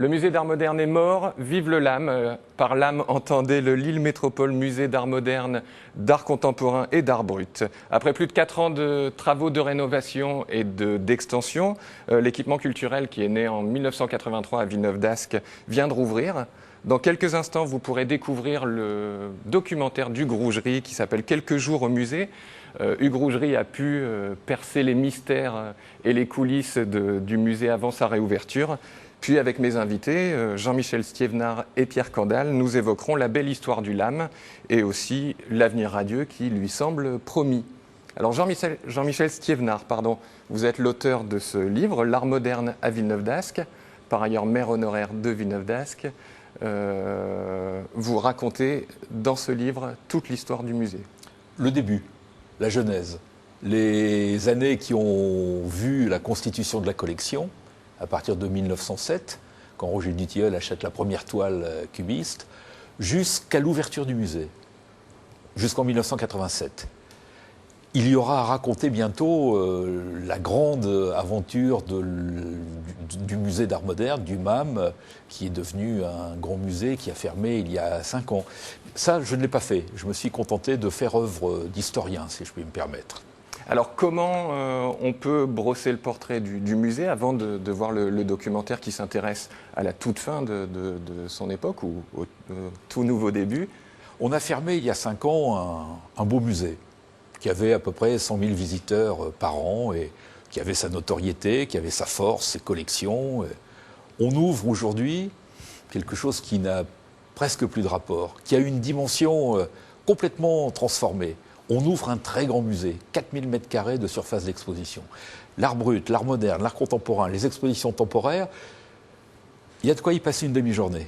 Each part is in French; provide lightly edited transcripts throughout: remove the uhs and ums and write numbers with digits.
Le musée d'art moderne est mort, vive le LAM. Par LAM, entendez le Lille Métropole Musée d'art moderne, d'art contemporain et d'art brut. Après plus de 4 ans de travaux de rénovation et d'extension, l'équipement culturel qui est né en 1983 à Villeneuve-d'Ascq vient de rouvrir. Dans quelques instants, vous pourrez découvrir le documentaire d'Hugues Rougerie qui s'appelle « Quelques jours au musée ». Hugues Rougerie a pu percer les mystères et les coulisses du musée avant sa réouverture. Puis avec mes invités, Jean-Michel Stiévenard et Pierre Candal, nous évoquerons la belle histoire du LAM et aussi l'avenir radieux qui lui semble promis. Alors Jean-Michel Stiévenard, vous êtes l'auteur de ce livre, L'art moderne à Villeneuve-d'Ascq, par ailleurs maire honoraire de Villeneuve-d'Ascq. Vous racontez dans ce livre toute l'histoire du musée. Le début, la genèse, les années qui ont vu la constitution de la collection, à partir de 1907, quand Roger Dutilleul achète la première toile cubiste, jusqu'à l'ouverture du musée, jusqu'en 1987. Il y aura à raconter bientôt la grande aventure du musée d'art moderne, du MAM, qui est devenu un grand musée qui a fermé il y a 5 ans. Ça, je ne l'ai pas fait. Je me suis contenté de faire œuvre d'historien, si je puis me permettre. Alors comment on peut brosser le portrait du musée avant de voir le documentaire qui s'intéresse à la toute fin de son époque ou au tout nouveau début? On a fermé il y a 5 ans un beau musée qui avait à peu près 100 000 visiteurs par an et qui avait sa notoriété, qui avait sa force, ses collections. On ouvre aujourd'hui quelque chose qui n'a presque plus de rapport, qui a une dimension complètement transformée. On ouvre un très grand musée, 4000 m² de surface d'exposition. L'art brut, l'art moderne, l'art contemporain, les expositions temporaires, il y a de quoi y passer une demi-journée.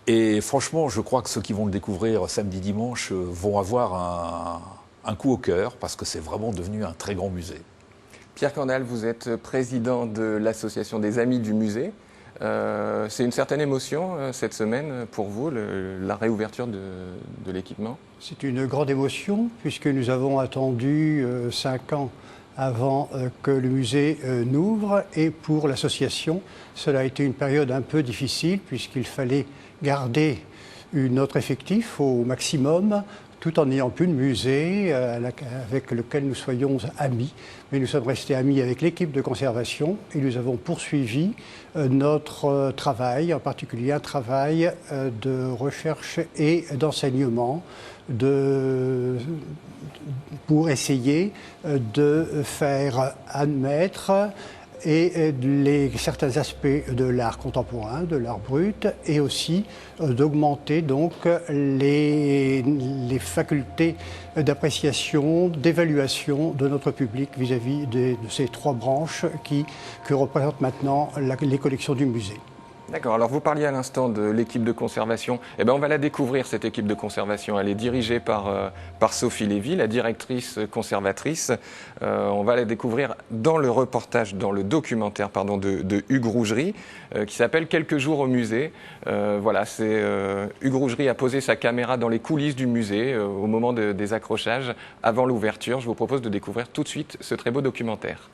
Et franchement, je crois que ceux qui vont le découvrir samedi, dimanche vont avoir un coup au cœur, parce que c'est vraiment devenu un très grand musée. Pierre Candal, vous êtes président de l'association des Amis du musée. C'est une certaine émotion cette semaine pour vous, la réouverture de l'équipement? C'est une grande émotion puisque nous avons attendu 5 ans avant que le musée n'ouvre, et pour l'association, cela a été une période un peu difficile puisqu'il fallait garder notre effectif au maximum tout en n'ayant plus de musée avec lequel nous soyons amis. Mais nous sommes restés amis avec l'équipe de conservation et nous avons poursuivi notre travail, en particulier un travail de recherche et d'enseignement pour essayer de faire admettre certains aspects de l'art contemporain, de l'art brut, et aussi d'augmenter donc les facultés d'appréciation, d'évaluation de notre public vis-à-vis de ces 3 branches que représentent maintenant les collections du musée. D'accord, alors vous parliez à l'instant de l'équipe de conservation. Eh bien, on va la découvrir, cette équipe de conservation. Elle est dirigée par Sophie Lévy, la directrice conservatrice. On va la découvrir dans le reportage, dans le documentaire de Hugues Rougerie, qui s'appelle « Quelques jours au musée ». Voilà, Hugues Rougerie a posé sa caméra dans les coulisses du musée au moment des accrochages, avant l'ouverture. Je vous propose de découvrir tout de suite ce très beau documentaire.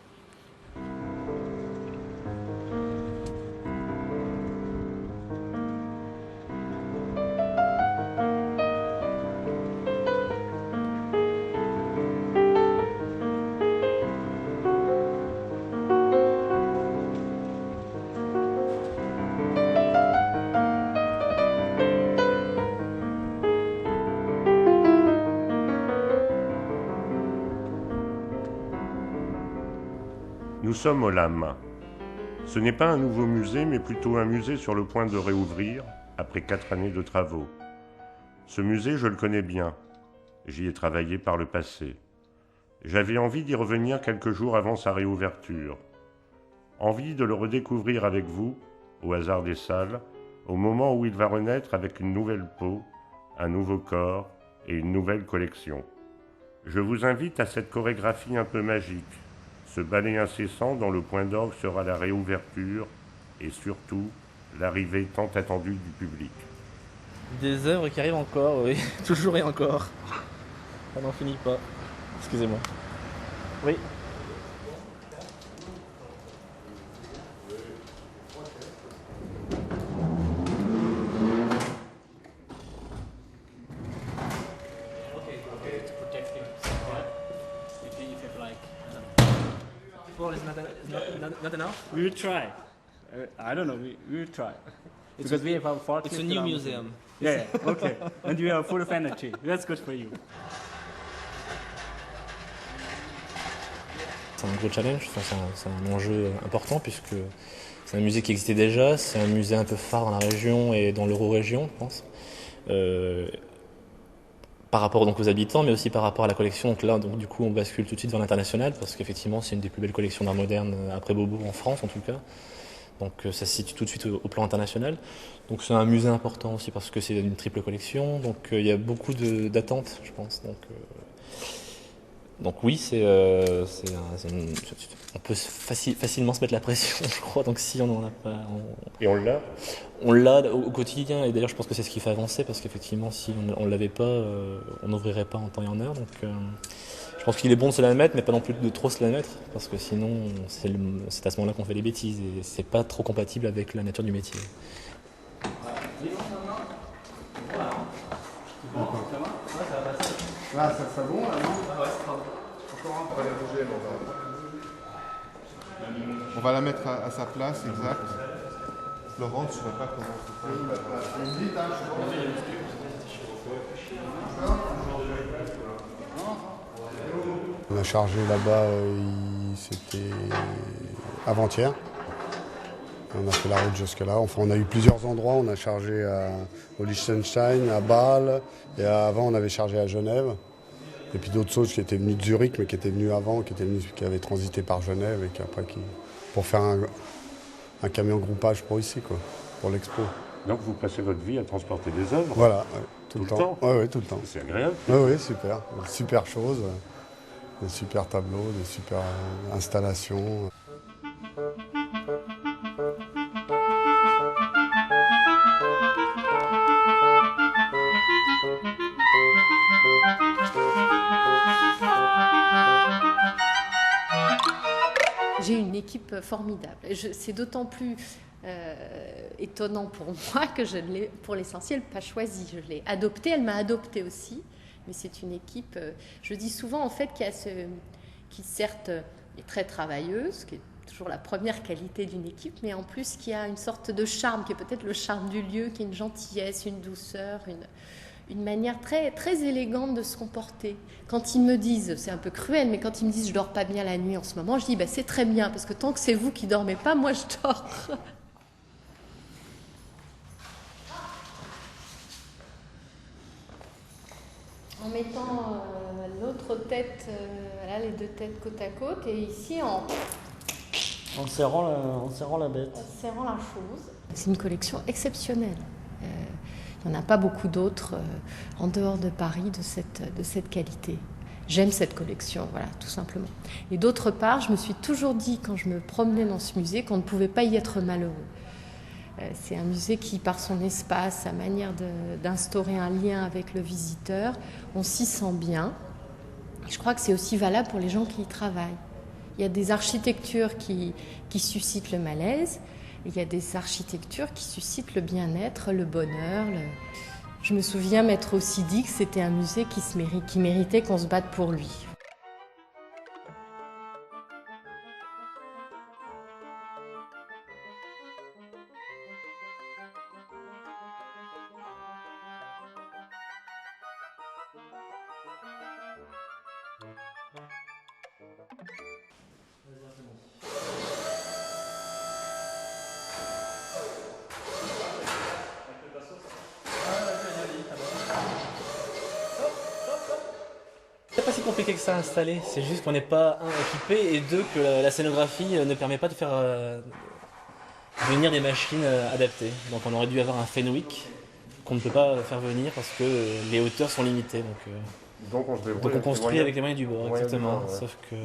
Nous sommes au LAM. Ce n'est pas un nouveau musée, mais plutôt un musée sur le point de réouvrir, après 4 années de travaux. Ce musée, je le connais bien. J'y ai travaillé par le passé. J'avais envie d'y revenir quelques jours avant sa réouverture. Envie de le redécouvrir avec vous, au hasard des salles, au moment où il va renaître avec une nouvelle peau, un nouveau corps et une nouvelle collection. Je vous invite à cette chorégraphie un peu magique, ce ballet incessant dont le point d'orgue sera la réouverture et surtout l'arrivée tant attendue du public. Des œuvres qui arrivent encore, oui, toujours et encore. Ça n'en finit pas. Excusez-moi. Oui. Not enough? We will try. I don't know. We will try. Because we have our 40th It's a new Ram. museum. Yeah, yeah, okay. And you are full of energy. That's good for you. C'est un gros challenge, enfin, c'est un enjeu important puisque c'est un musée qui existait déjà, c'est un musée un peu phare dans la région et dans l'Euro-région, je pense. Par rapport donc aux habitants, mais aussi par rapport à la collection. Donc là, donc, du coup, on bascule tout de suite vers l'international parce qu'effectivement, c'est une des plus belles collections d'art moderne après Beaubourg en France, en tout cas. Donc ça se situe tout de suite au plan international. Donc c'est un musée important aussi parce que c'est une triple collection. Donc il y a beaucoup d'attentes, je pense. Donc oui, on peut facilement se mettre la pression, je crois. Donc si on n'en a pas, Et on l'a? on l'a au quotidien. Et d'ailleurs, je pense que c'est ce qui fait avancer parce qu'effectivement, si on ne l'avait pas, on n'ouvrirait pas en temps et en heure. Donc je pense qu'il est bon de se la mettre, mais pas non plus de trop se la mettre parce que sinon, c'est à ce moment-là qu'on fait des bêtises et c'est pas trop compatible avec la nature du métier. Ah, ça bon là, non? On va la mettre à sa place, exact. Laurent, tu ne sais pas comment On a chargé là-bas, c'était avant-hier. On a fait la route jusque-là. Enfin, on a eu plusieurs endroits. On a chargé au Liechtenstein, à Bâle. Et avant, on avait chargé à Genève. Et puis d'autres choses qui étaient venues de Zurich, mais qui étaient venues avant, qui avaient transité par Genève et pour faire un camion groupage pour ici, quoi, pour l'expo. Donc vous passez votre vie à transporter des œuvres? Voilà, ouais, tout le temps. Ouais, tout le temps. C'est agréable. Oui, super. Super choses, des super tableaux, des super installations. J'ai une équipe formidable. C'est d'autant plus étonnant pour moi que je ne l'ai, pour l'essentiel, pas choisie. Je l'ai adoptée, elle m'a adoptée aussi. Mais c'est une équipe, je dis souvent en fait, qui certes est très travailleuse, qui est toujours la première qualité d'une équipe, mais en plus qui a une sorte de charme, qui est peut-être le charme du lieu, qui est une gentillesse, une douceur, une manière très, très élégante de se comporter. Quand ils me disent, c'est un peu cruel, mais quand ils me disent je dors pas bien la nuit en ce moment, je dis c'est très bien, parce que tant que c'est vous qui dormez pas, moi je dors. En mettant l'autre tête, voilà, les deux têtes côte à côte, et ici En serrant la bête. En serrant la chose. C'est une collection exceptionnelle. Il n'y en a pas beaucoup d'autres en dehors de Paris de cette qualité. J'aime cette collection, voilà, tout simplement. Et d'autre part, je me suis toujours dit, quand je me promenais dans ce musée, qu'on ne pouvait pas y être malheureux. C'est un musée qui, par son espace, sa manière d'instaurer un lien avec le visiteur, on s'y sent bien. Je crois que c'est aussi valable pour les gens qui y travaillent. Il y a des architectures qui suscitent le malaise, et il y a des architectures qui suscitent le bien-être, le bonheur. Je me souviens m'être aussi dit que c'était un musée qui méritait qu'on se batte pour lui. C'est pas si compliqué que ça à installer, c'est juste qu'on n'est pas équipé et deux que la scénographie ne permet pas de faire venir des machines adaptées. Donc on aurait dû avoir un Fenwick qu'on ne peut pas faire venir parce que les hauteurs sont limitées. Donc on construit avec les moyens du bord, exactement. Ouais. Sauf que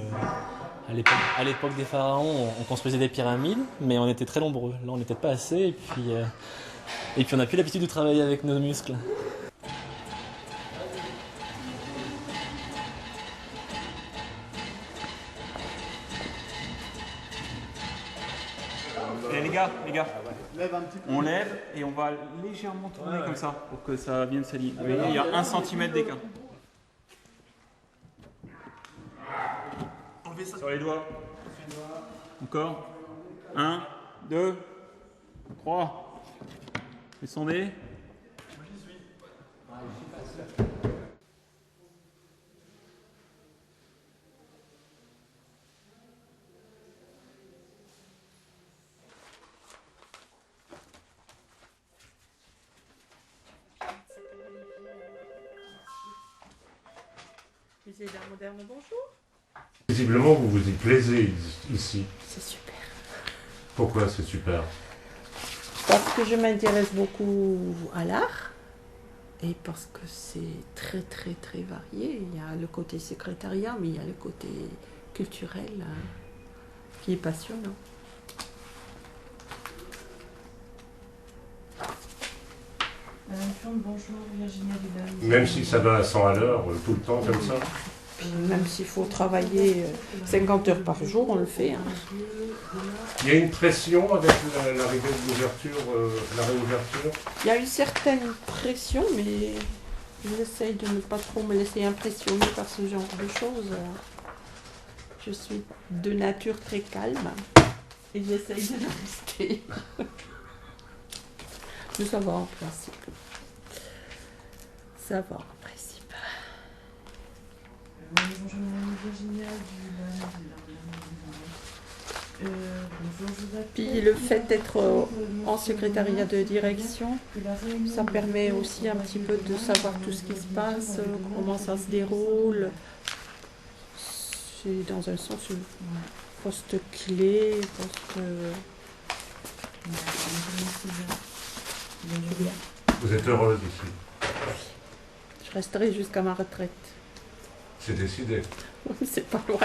à l'époque des pharaons, on construisait des pyramides, mais on était très nombreux. Là on n'était pas assez et puis on n'a plus l'habitude de travailler avec nos muscles. Et les gars, on lève et on va légèrement tourner comme ça pour que ça vienne s'aligner. Vous voyez, il y a 1 cm d'écart. Enlevez ça. Sur les doigts. Encore. 1, 2, 3. Descendez. Musée d'art moderne, bonjour. Visiblement, vous vous y plaisez ici. C'est super. Pourquoi c'est super? Parce que je m'intéresse beaucoup à l'art et parce que c'est très très très varié. Il y a le côté secrétariat, mais il y a le côté culturel qui est passionnant. Bonjour, Virginia Dudal. Même si ça va à 100 à l'heure, tout le temps comme ça? Même s'il faut travailler 50 heures par jour, on le fait. Hein. Il y a une pression avec l'arrivée de l'ouverture, la réouverture? Il y a une certaine pression, mais j'essaye de ne pas trop me laisser impressionner par ce genre de choses. Je suis de nature très calme et j'essaye de le rester. Mais ça va en principe. Ça va en principe. Bonjour, Virginia Puis le fait d'être en secrétariat de direction, ça permet aussi un petit peu de savoir tout ce qui se passe, comment ça se déroule. C'est dans un sens un poste clé, poste... Vous êtes heureuse ici? Je resterai jusqu'à ma retraite. C'est décidé. C'est pas loin.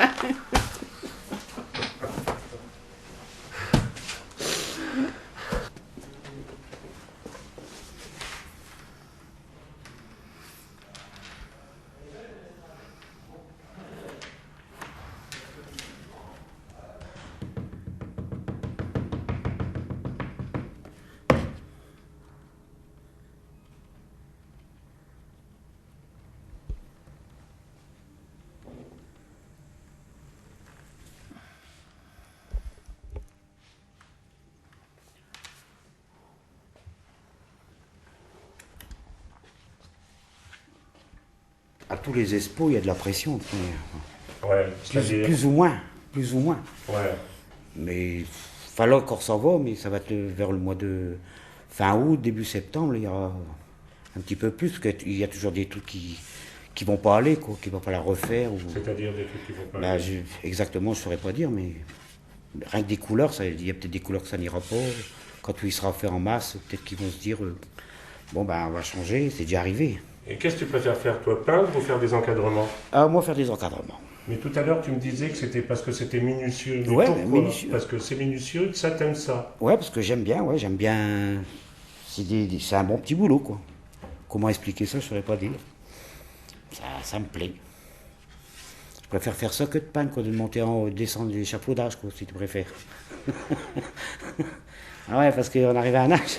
À tous les expos, il y a de la pression. Ouais, plus ou moins. Ouais. Mais il fallait encore s'en va, mais ça va être vers le mois de fin août, début septembre, il y aura un petit peu plus, parce qu'il y a toujours des trucs qui vont pas aller, quoi, qui vont pas la refaire. C'est-à-dire des trucs qui vont pas bah, aller? Exactement, je ne saurais pas dire, mais rien que des couleurs, il y a peut-être des couleurs que ça n'ira pas. Quand il sera fait en masse, peut-être qu'ils vont se dire, bon, ben, on va changer, c'est déjà arrivé. Et qu'est-ce que tu préfères faire, toi, peindre ou faire des encadrements? Moi, faire des encadrements. Mais tout à l'heure, tu me disais que c'était parce que c'était minutieux. Mais ouais, pourquoi? minutieux. Parce que c'est minutieux, ça t'aimes ça? Ouais, parce que j'aime bien. C'est un bon petit boulot, quoi. Comment expliquer ça, je ne saurais pas dire. Ça me plaît. Je préfère faire ça que de peindre, quoi, de monter en haut, descendre l'échafaudage, quoi, si tu préfères. Ah ouais, parce qu'on arrive à un âge.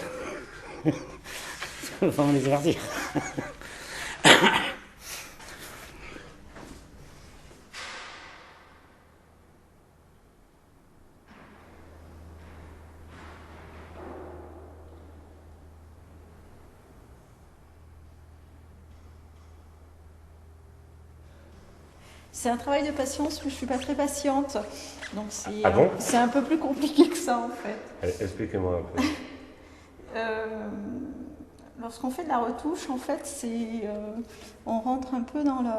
On va laisser partir. C'est un travail de patience où je ne suis pas très patiente. Donc Ah bon? c'est un peu plus compliqué que ça en fait. Expliquez-moi un peu. Lorsqu'on fait de la retouche, en fait, on rentre un peu dans le...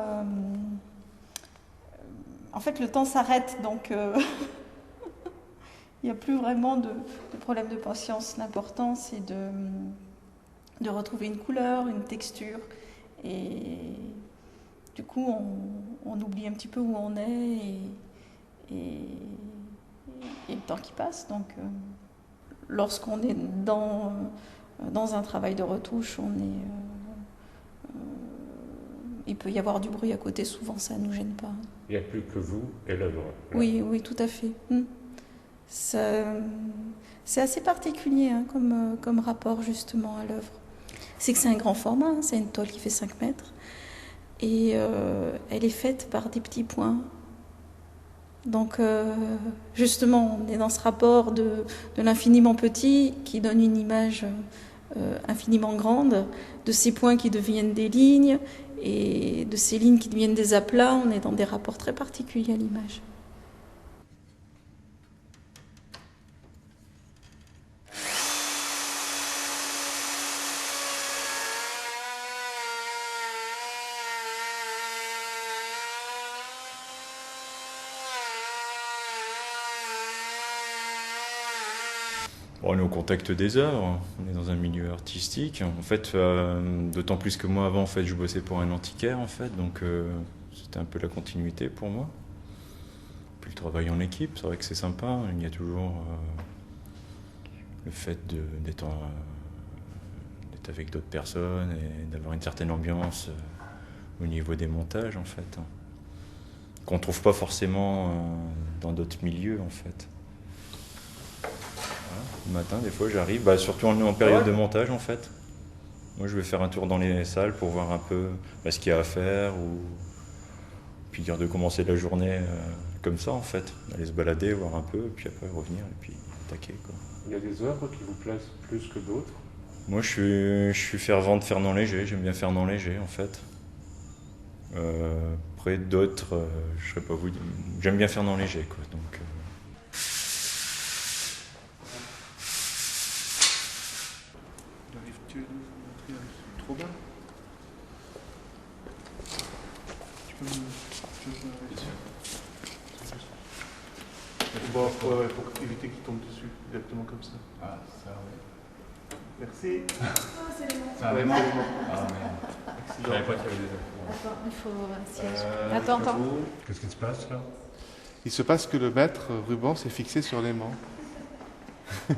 En fait, le temps s'arrête, donc il n'y a plus vraiment de problème de patience. L'important, c'est de retrouver une couleur, une texture. Et du coup, on oublie un petit peu où on est et le temps qui passe. Donc, lorsqu'on est dans un travail de retouche, il peut y avoir du bruit à côté, souvent ça ne nous gêne pas. Il n'y a plus que vous et l'œuvre. Oui, oui, tout à fait. C'est assez particulier hein, comme rapport justement à l'œuvre. C'est que c'est un grand format, hein, c'est une toile qui fait 5 mètres et elle est faite par des petits points. Donc justement, on est dans ce rapport de l'infiniment petit qui donne une image infiniment grande, de ces points qui deviennent des lignes et de ces lignes qui deviennent des aplats. On est dans des rapports très particuliers à l'image. On est au contact des œuvres, on est dans un milieu artistique. En fait, d'autant plus que moi avant, en fait, je bossais pour un antiquaire, en fait, donc c'était un peu la continuité pour moi. Puis le travail en équipe, c'est vrai que c'est sympa. Il y a toujours le fait d'être avec d'autres personnes et d'avoir une certaine ambiance au niveau des montages, en fait, qu'on ne trouve pas forcément dans d'autres milieux, en fait. Le matin, des fois, j'arrive, surtout en période de montage, en fait. Moi, je vais faire un tour dans les salles pour voir un peu ce qu'il y a à faire, puis dire de commencer la journée comme ça, en fait. Aller se balader, voir un peu, puis après revenir, et puis attaquer, quoi. Il y a des œuvres qui vous plaisent plus que d'autres? Moi, je suis fervent de Fernand Léger, j'aime bien Fernand Léger, en fait. Après, d'autres, je sais pas vous dire. J'aime bien Fernand Léger, quoi, donc... Arrives-tu à nous montrer trop bas? Tu peux me... Bon, ouais, faut éviter qu'il tombe dessus, exactement comme ça. Ah, ça, oui. Merci. Ah, vraiment? Ah, merde. Je savais pas qu'il y avait des œuvres. Attends, il faut un siège. Attends. Qu'est-ce qui se passe là? Il se passe que le maître ruban s'est fixé sur l'aimant.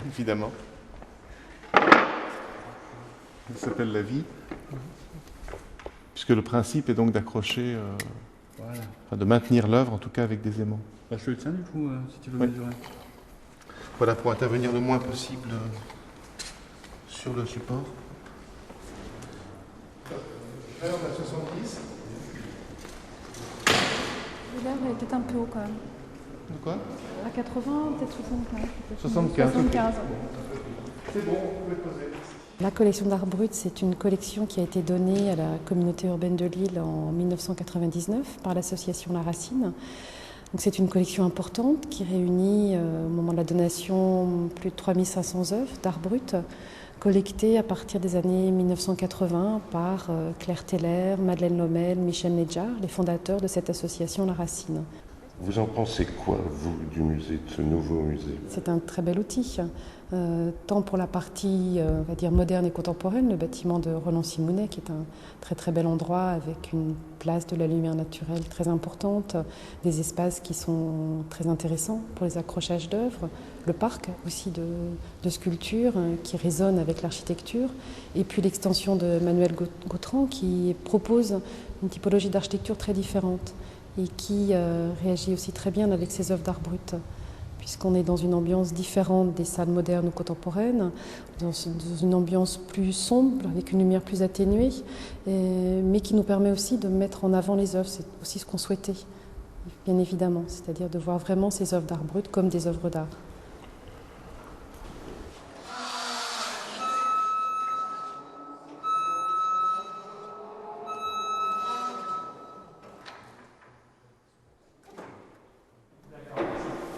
Évidemment. Ça s'appelle la vie. Puisque le principe est donc d'accrocher, enfin, de maintenir l'œuvre, en tout cas avec des aimants. Bah, je te le tiens du coup, si tu veux mesurer. Voilà, pour intervenir le moins possible sur le support. Là, on a 70. Là, elle est peut-être un peu haut quand même. De quoi? À 80, peut-être 75. 75. C'est bon, vous pouvez poser. La collection d'art brut, c'est une collection qui a été donnée à la communauté urbaine de Lille en 1999 par l'association La Racine. C'est une collection importante qui réunit, au moment de la donation, plus de 3500 œuvres d'art brut collectées à partir des années 1980 par Claire Teller, Madeleine Lomel, Michel Nedjar, les fondateurs de cette association La Racine. Vous en pensez quoi, vous, du musée, de ce nouveau musée? C'est un très bel outil, tant pour la partie on va dire moderne et contemporaine, le bâtiment de Roland Simounet, qui est un très très bel endroit avec une place de la lumière naturelle très importante, des espaces qui sont très intéressants pour les accrochages d'œuvres, le parc aussi de sculptures qui résonne avec l'architecture, et puis l'extension de Manuel Gautran qui propose une typologie d'architecture très différente et qui réagit aussi très bien avec ses œuvres d'art brut, puisqu'on est dans une ambiance différente des salles modernes ou contemporaines, dans une ambiance plus sombre, avec une lumière plus atténuée, mais qui nous permet aussi de mettre en avant les œuvres. C'est aussi ce qu'on souhaitait, bien évidemment, c'est-à-dire de voir vraiment ces œuvres d'art brut comme des œuvres d'art.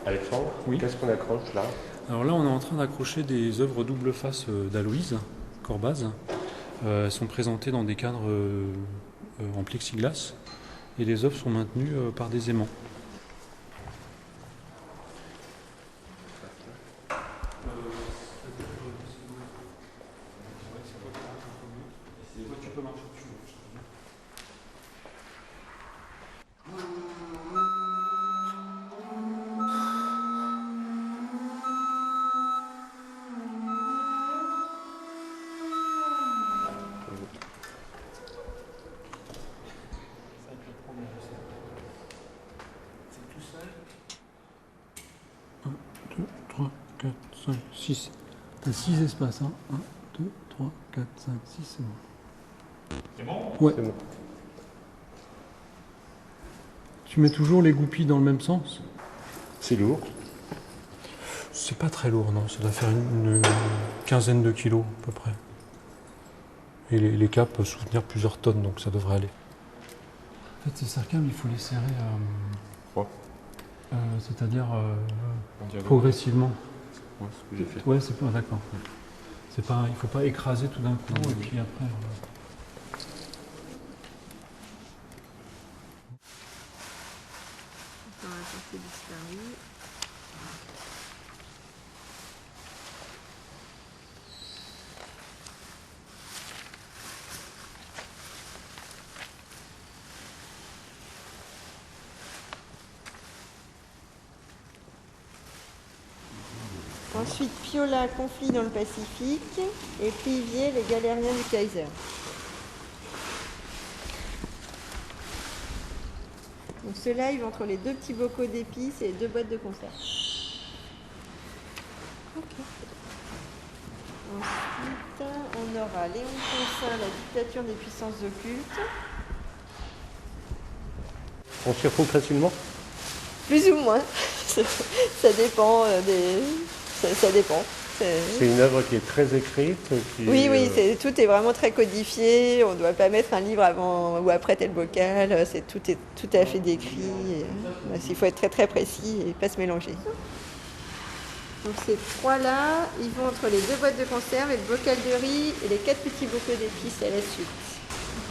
Alexandre, oui. Qu'est-ce qu'on accroche là? Alors là, on est en train d'accrocher des œuvres double face d'Aloïse Corbaz. Elles sont présentées dans des cadres en plexiglas et les œuvres sont maintenues par des aimants. T'as 6 espaces, hein. 1, 2, 3, 4, 5, 6, c'est bon. C'est bon? Ouais. C'est bon. Tu mets toujours les goupilles dans le même sens? C'est lourd? C'est pas très lourd, non. Ça doit faire une quinzaine de kilos à peu près. Et les capes peuvent soutenir plusieurs tonnes, donc ça devrait aller. En fait, ces cercles, il faut les serrer, c'est-à-dire progressivement. Ouais, c'est ce que j'ai fait. Ouais, c'est pas d'accord. C'est pas, il faut pas écraser tout d'un coup et puis après. Ensuite, Piola, conflit dans le Pacifique, et Plivier, les galériens du Kaiser. Donc ceux-là, ils vont entre les 2 petits bocaux d'épices et les 2 boîtes de conserve. Ensuite, on aura Léon Poncin, la dictature des puissances occultes. On s'y retrouve facilement? Plus ou moins. Ça dépend des... Ça dépend. C'est une œuvre qui est très écrite. Oui, tout est vraiment très codifié. On ne doit pas mettre un livre avant ou après tel bocal. Tout est tout à fait décrit. Il faut être très très précis et pas se mélanger. Donc ces 3-là, ils vont entre les 2 boîtes de conserve et le bocal de riz et les 4 petits bocaux d'épices à la suite.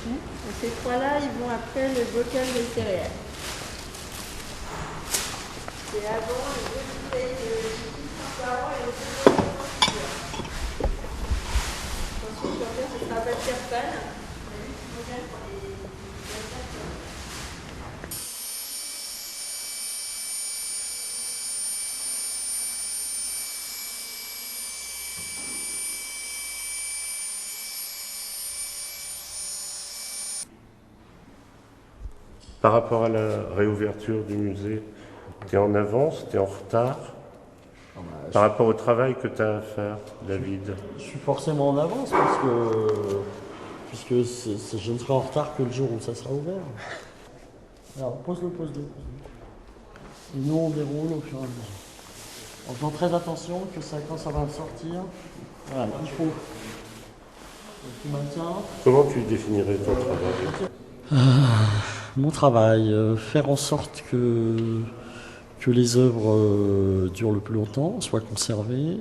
Donc ces 3-là, ils vont après le bocal de céréales. C'est avant les 2 bouteilles de transparent et les 2 bouteilles de confiture. Ensuite, ce sera pas de terpane. On a vu ce modèle pour les Par rapport à la réouverture du musée, tu es en avance, tu es en retard? Par rapport au travail que tu as à faire, David? Je suis forcément en avance puisque je ne serai en retard que le jour où ça sera ouvert. Alors, pose-le. Et nous, on déroule au fur et à mesure. En faisant très attention que ça, quand ça va sortir, voilà, il faut. Tu maintiens. Comment tu définirais ton travail? Mon travail, faire en sorte que les œuvres durent le plus longtemps, soient conservées,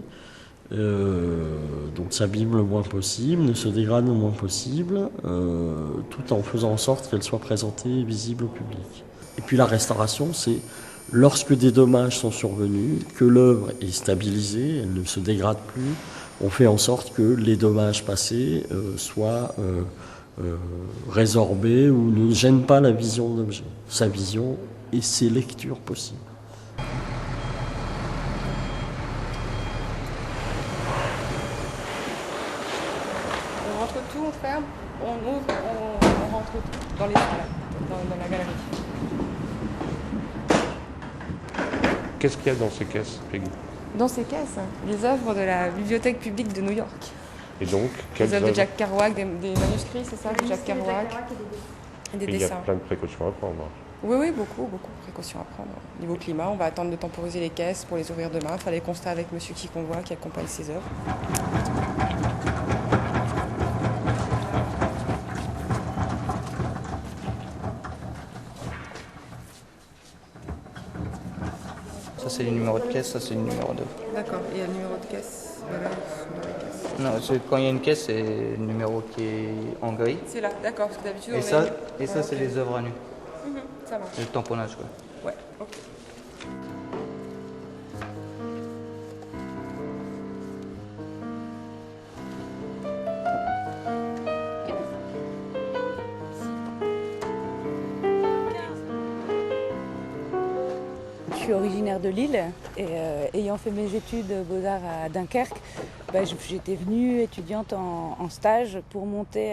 donc s'abîment le moins possible, ne se dégradent le moins possible, tout en faisant en sorte qu'elles soient présentées et visibles au public. Et puis la restauration, c'est lorsque des dommages sont survenus, que l'œuvre est stabilisée, elle ne se dégrade plus, on fait en sorte que les dommages passés soient résorbés ou ne gênent pas la vision de l'objet, sa vision et ses lectures possibles. On rentre tout, on ferme, on ouvre, on rentre tout dans la galerie. Qu'est-ce qu'il y a dans ces caisses, Peggy? Dans ces caisses, les œuvres de la Bibliothèque publique de New York. Et donc, les œuvres de Jack Kerouac, des manuscrits, c'est ça, de Jack Kerouac. Et des dessins. Il y a plein de précautions à prendre. Oui, beaucoup de précautions à prendre. Niveau climat, on va attendre de temporiser les caisses pour les ouvrir demain, faire les constats avec monsieur qui convoit, qui accompagne ses œuvres. Ça c'est les numéros de caisse, ça c'est le numéro 2. D'accord, et il y a le numéro de caisse dans les caisses. Non, quand il y a une caisse, c'est le numéro qui est en gris. C'est là, d'accord, parce que d'habitude Et ça c'est les œuvres à nu. Ça marche. Le tamponnage quoi. Ouais, ok. Je suis originaire de Lille et ayant fait mes études Beaux-Arts à Dunkerque, j'étais venue étudiante en stage pour monter,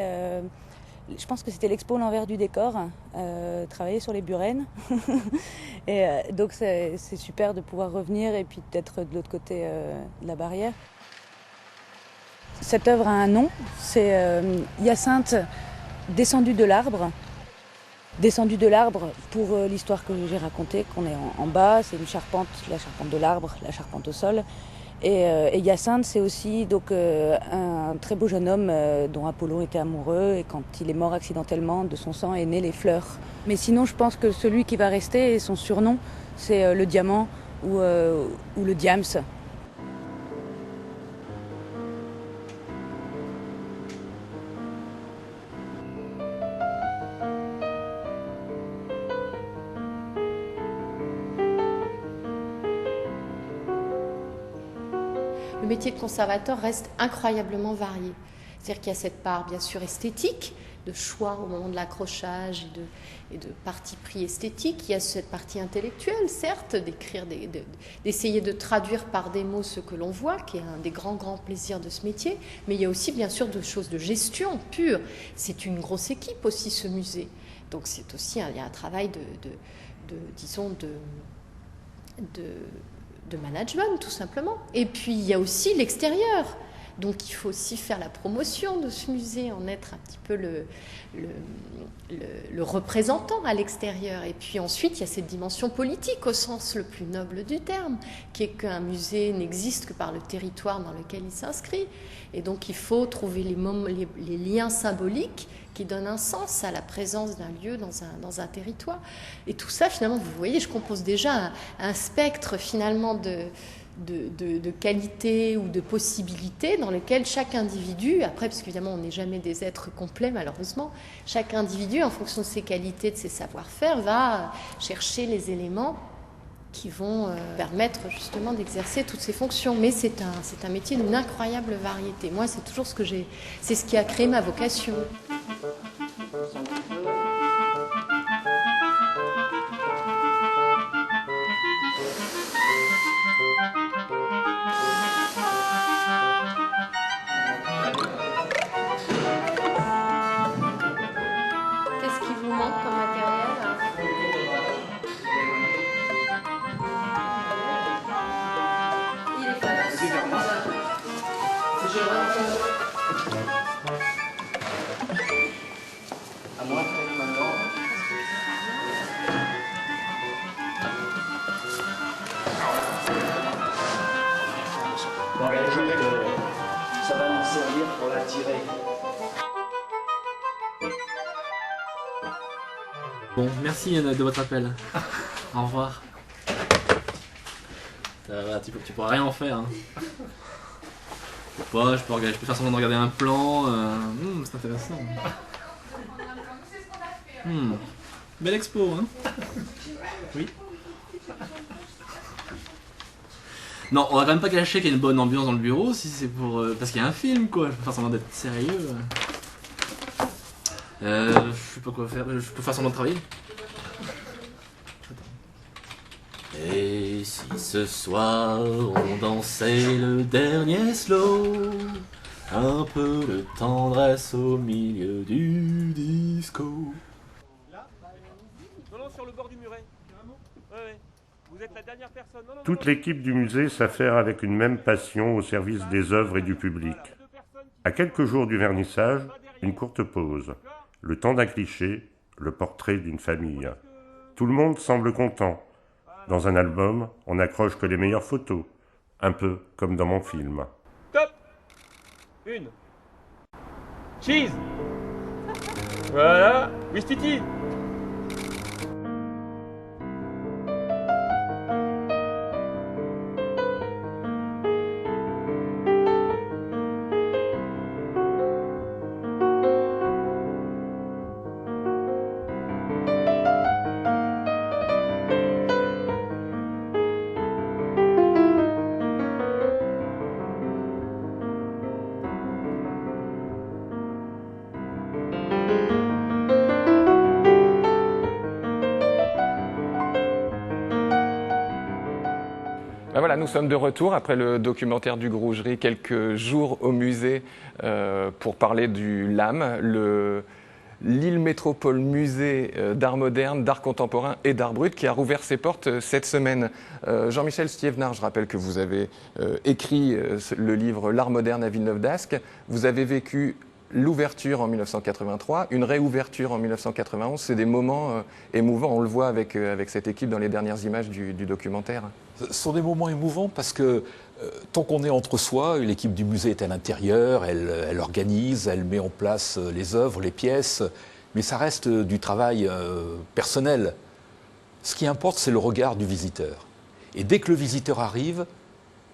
je pense que c'était l'expo L'envers du décor, travailler sur les burennes. Et donc c'est super de pouvoir revenir et puis d'être de l'autre côté de la barrière. Cette œuvre a un nom, c'est Hyacinthe descendue de l'arbre. descendu de l'arbre pour l'histoire que j'ai racontée, qu'on est en bas. C'est une charpente, la charpente de l'arbre, la charpente au sol. Et Hyacinthe, c'est aussi donc, un très beau jeune homme dont Apollon était amoureux, et quand il est mort accidentellement, de son sang est né les fleurs. Mais sinon, je pense que celui qui va rester, et son surnom, c'est le diamant ou le diams. Le métier de conservateur reste incroyablement varié. C'est-à-dire qu'il y a cette part, bien sûr, esthétique, de choix au moment de l'accrochage et de parti pris esthétique. Il y a cette partie intellectuelle, certes, d'écrire, d'essayer de traduire par des mots ce que l'on voit, qui est un des grands plaisirs de ce métier. Mais il y a aussi, bien sûr, de choses de gestion pure. C'est une grosse équipe aussi, ce musée. Donc c'est aussi il y a un travail de management, tout simplement. Et puis, il y a aussi l'extérieur. Donc, il faut aussi faire la promotion de ce musée, en être un petit peu le représentant à l'extérieur. Et puis ensuite, il y a cette dimension politique, au sens le plus noble du terme, qui est qu'un musée n'existe que par le territoire dans lequel il s'inscrit. Et donc, il faut trouver les liens symboliques qui donnent un sens à la présence d'un lieu dans un territoire. Et tout ça, finalement, vous voyez, je compose déjà un spectre, finalement, de qualité ou de possibilités dans lesquelles chaque individu, après, parce qu'évidemment, on n'est jamais des êtres complets, malheureusement, chaque individu, en fonction de ses qualités, de ses savoir-faire, va chercher les éléments qui vont permettre justement d'exercer toutes ces fonctions. Mais c'est un métier d'une incroyable variété. Moi, c'est toujours c'est ce qui a créé ma vocation. Qu'est-ce qui vous manque comme matériel? Il est pas à moi maintenant. Bon, je vais ça va nous servir pour la tirer. Bon, merci de votre appel. Au revoir. Ça va, tu pourras rien en faire. Hein. Je peux faire semblant de regarder un plan. C'est intéressant. Belle expo, hein. Oui. Non, on va quand même pas cacher qu'il y a une bonne ambiance dans le bureau, si c'est pour... parce qu'il y a un film, quoi. Je peux faire semblant d'être sérieux. Je sais pas quoi faire. Je peux faire semblant de travailler. Et si ce soir on dansait le dernier slow, un peu de tendresse au milieu du disco. Là, non, sur le bord du muret. Ouais. Vous êtes la dernière personne. Non, Toute l'équipe du musée s'affaire avec une même passion au service des œuvres et du public. À quelques jours du vernissage, une courte pause. Le temps d'un cliché, le portrait d'une famille. Tout le monde semble content. Dans un album, on n'accroche que les meilleures photos, un peu comme dans mon film. Top. Une. Cheese. Voilà. Wistiti. Voilà, nous sommes de retour après le documentaire du Grougerie, quelques jours au musée pour parler du LAM, Lille Métropole Musée d'art moderne, d'art contemporain et d'art brut, qui a rouvert ses portes cette semaine. Jean-Michel Stiévenard, je rappelle que vous avez écrit le livre L'art moderne à Villeneuve d'Ascq. Vous avez vécu l'ouverture en 1983, une réouverture en 1991, c'est des moments émouvants. On le voit avec cette équipe dans les dernières images du documentaire. Ce sont des moments émouvants parce que tant qu'on est entre soi, l'équipe du musée est à l'intérieur, elle organise, elle met en place les œuvres, les pièces, mais ça reste du travail personnel. Ce qui importe, c'est le regard du visiteur. Et dès que le visiteur arrive,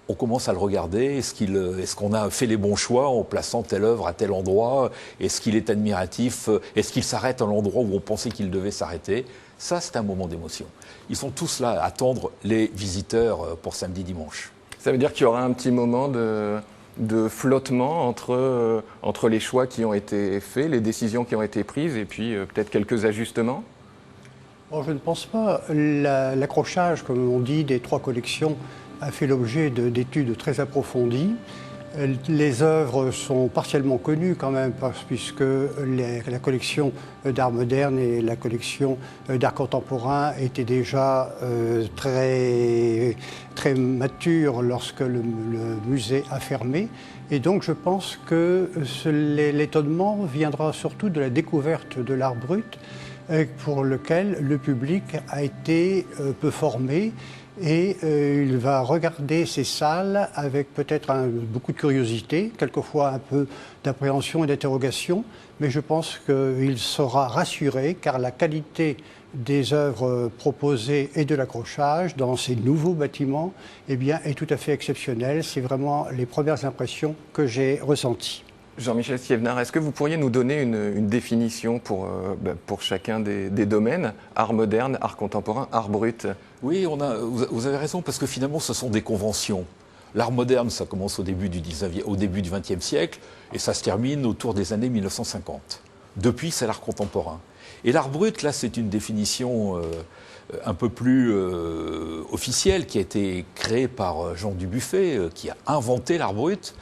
on commence à le regarder. Est-ce qu'on a fait les bons choix en plaçant telle œuvre à tel endroit? Est-ce qu'il est admiratif? Est-ce qu'il s'arrête à l'endroit où on pensait qu'il devait s'arrêter? Ça, c'est un moment d'émotion. Ils sont tous là à attendre les visiteurs pour samedi-dimanche. Ça veut dire qu'il y aura un petit moment de flottement entre les choix qui ont été faits, les décisions qui ont été prises et puis peut-être quelques ajustements? Bon, je ne pense pas. L'accrochage, comme on dit, des 3 collections a fait l'objet d'études très approfondies. Les œuvres sont partiellement connues quand même, puisque la collection d'art moderne et la collection d'art contemporain étaient déjà très, très matures lorsque le musée a fermé. Et donc je pense que l'étonnement viendra surtout de la découverte de l'art brut, pour lequel le public a été peu formé. Et il va regarder ces salles avec peut-être beaucoup de curiosité, quelquefois un peu d'appréhension et d'interrogation, mais je pense qu'il sera rassuré car la qualité des œuvres proposées et de l'accrochage dans ces nouveaux bâtiments eh bien, est tout à fait exceptionnelle. C'est vraiment les premières impressions que j'ai ressenties. Jean-Michel Sievenard, est-ce que vous pourriez nous donner une définition pour chacun des domaines, art moderne, art contemporain, art brut? Oui, vous avez raison, parce que finalement, ce sont des conventions. L'art moderne, ça commence au début du XXe siècle, et ça se termine autour des années 1950. Depuis, c'est l'art contemporain. Et l'art brut, là, c'est une définition un peu plus officielle, qui a été créée par Jean Dubuffet, qui a inventé l'art brut,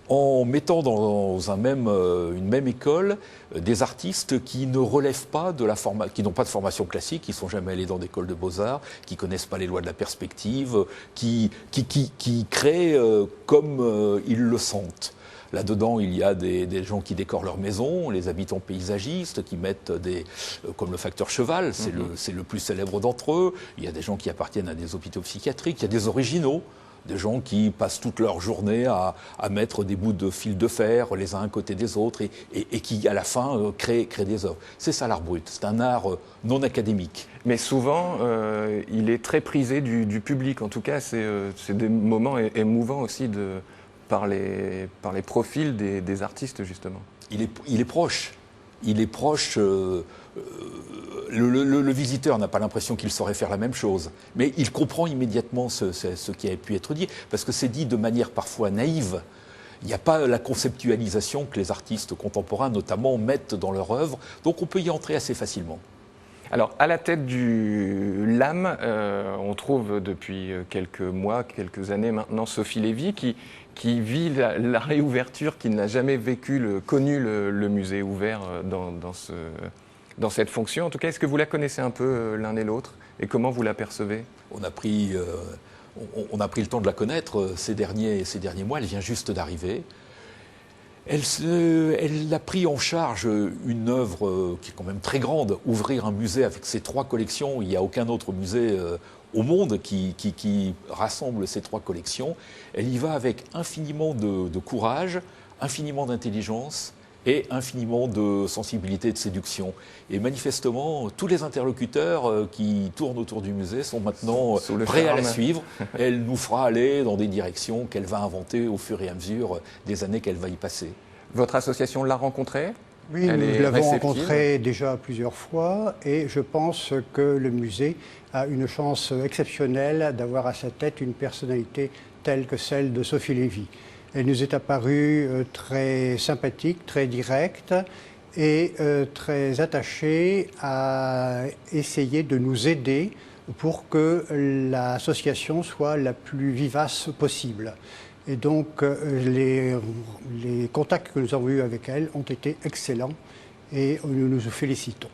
en mettant dans une même école des artistes qui ne relèvent pas qui n'ont pas de formation classique, qui ne sont jamais allés dans des écoles de beaux-arts, qui ne connaissent pas les lois de la perspective, qui créent comme ils le sentent. Là-dedans, il y a des gens qui décorent leur maison, les habitants paysagistes, qui mettent comme le facteur cheval, c'est le plus célèbre d'entre eux. Il y a des gens qui appartiennent à des hôpitaux psychiatriques, il y a des originaux. Des gens qui passent toute leur journée à mettre des bouts de fil de fer les uns à côté des autres et qui, à la fin, créent des œuvres. C'est ça l'art brut, c'est un art non académique. Mais souvent, il est très prisé du public. En tout cas, c'est des moments émouvants aussi par les profils des artistes, justement. Il est proche. Il est proche. Le visiteur n'a pas l'impression qu'il saurait faire la même chose, mais il comprend immédiatement ce qui a pu être dit, parce que c'est dit de manière parfois naïve. Il n'y a pas la conceptualisation que les artistes contemporains, notamment, mettent dans leur œuvre, donc on peut y entrer assez facilement. Alors, à la tête du LAM, on trouve depuis quelques mois, quelques années maintenant, Sophie Lévy, qui vit la réouverture, qui n'a jamais connu le musée ouvert dans cette fonction. En tout cas, est-ce que vous la connaissez un peu l'un et l'autre? Et comment vous la percevez? On a pris le temps de la connaître ces derniers mois. Elle vient juste d'arriver. Elle a pris en charge une œuvre qui est quand même très grande. Ouvrir un musée avec ces 3 collections, il n'y a aucun autre musée au monde qui rassemble ces 3 collections. Elle y va avec infiniment de courage, infiniment d'intelligence et infiniment de sensibilité et de séduction. Et manifestement, tous les interlocuteurs qui tournent autour du musée sont maintenant prêts à la suivre. Elle nous fera aller dans des directions qu'elle va inventer au fur et à mesure des années qu'elle va y passer. Votre association l'a rencontrée? Oui, nous l'avons rencontrée déjà plusieurs fois et je pense que le musée a une chance exceptionnelle d'avoir à sa tête une personnalité telle que celle de Sophie Lévy. Elle nous est apparue très sympathique, très directe et très attachée à essayer de nous aider pour que l'association soit la plus vivace possible. Et donc les contacts que nous avons eus avec elle ont été excellents et nous nous félicitons.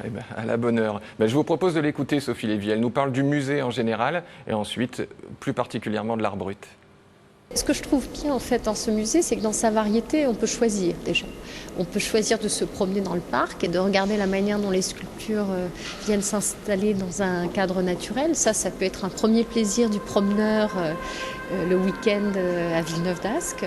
Eh ben, à la bonne heure. Ben, je vous propose de l'écouter, Sophie Lévy. Elle nous parle du musée en général et ensuite plus particulièrement de l'art brut. Ce que je trouve bien en fait dans ce musée, c'est que dans sa variété, on peut choisir déjà. On peut choisir de se promener dans le parc et de regarder la manière dont les sculptures viennent s'installer dans un cadre naturel. Ça peut être un premier plaisir du promeneur le week-end à Villeneuve-d'Ascq.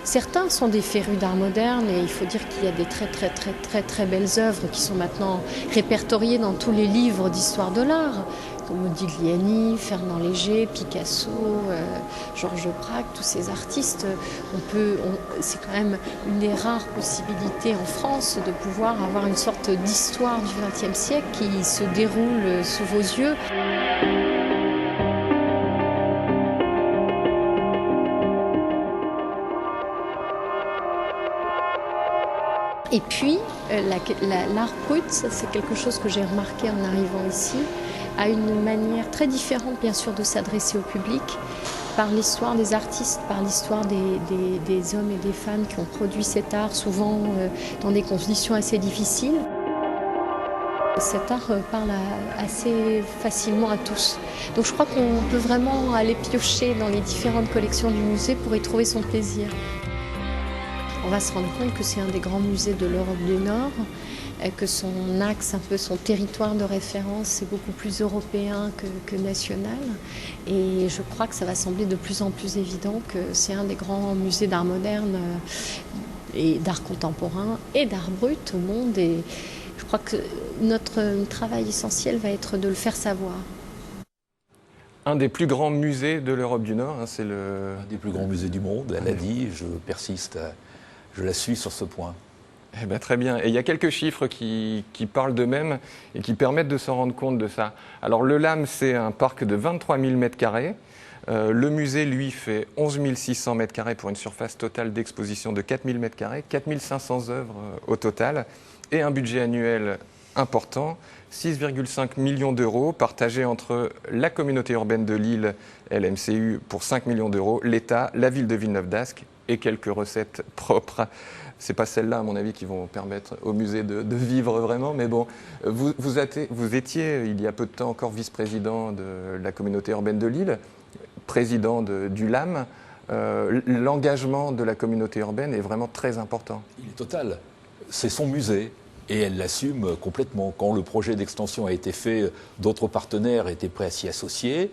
Certains sont des férus d'art moderne et il faut dire qu'il y a des très belles œuvres qui sont maintenant répertoriées dans tous les livres d'histoire de l'art, comme Modigliani, Fernand Léger, Picasso, Georges Braque, tous ces artistes. C'est quand même une des rares possibilités en France de pouvoir avoir une sorte d'histoire du XXe siècle qui se déroule sous vos yeux. Et puis, l'art brut, c'est quelque chose que j'ai remarqué en arrivant ici, a une manière très différente, bien sûr, de s'adresser au public, par l'histoire des artistes, par l'histoire des hommes et des femmes qui ont produit cet art, souvent dans des conditions assez difficiles. Cet art parle assez facilement à tous. Donc je crois qu'on peut vraiment aller piocher dans les différentes collections du musée pour y trouver son plaisir. On va se rendre compte que c'est un des grands musées de l'Europe du Nord, que son axe, un peu son territoire de référence, c'est beaucoup plus européen que national. Et je crois que ça va sembler de plus en plus évident que c'est un des grands musées d'art moderne et d'art contemporain et d'art brut au monde. Et je crois que notre travail essentiel va être de le faire savoir. Un des plus grands musées de l'Europe du Nord, hein, c'est le... Un des plus grands musées du monde, elle a dit, je persiste, je la suis sur ce point. Eh bien, très bien. Et il y a quelques chiffres qui parlent d'eux-mêmes et qui permettent de s'en rendre compte de ça. Alors le LAM, c'est un parc de 23 000 m². Le musée, lui, fait 11 600 m² pour une surface totale d'exposition de 4 000 m², 4 500 œuvres au total, et un budget annuel important, 6,5 millions d'euros, partagés entre la communauté urbaine de Lille, LMCU, pour 5 millions d'euros, l'État, la ville de Villeneuve-d'Ascq et quelques recettes propres. Ce n'est pas celles-là, à mon avis, qui vont permettre au musée de vivre vraiment. Mais bon, vous étiez, il y a peu de temps encore, vice-président de la communauté urbaine de Lille, président du LAM. L'engagement de la communauté urbaine est vraiment très important. Il est total. C'est son musée. Et elle l'assume complètement. Quand le projet d'extension a été fait, d'autres partenaires étaient prêts à s'y associer.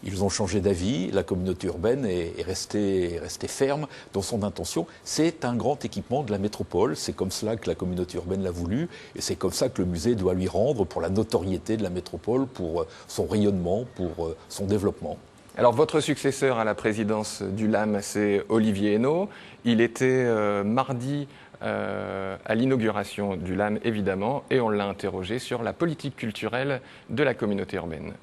Ils ont changé d'avis. La communauté urbaine est restée ferme dans son intention. C'est un grand équipement de la métropole. C'est comme cela que la communauté urbaine l'a voulu. Et c'est comme ça que le musée doit lui rendre pour la notoriété de la métropole, pour son rayonnement, pour son développement. Alors, votre successeur à la présidence du LAM, c'est Olivier Hennaut. Il était mardi à l'inauguration du LAM, évidemment, et on l'a interrogé sur la politique culturelle de la communauté urbaine.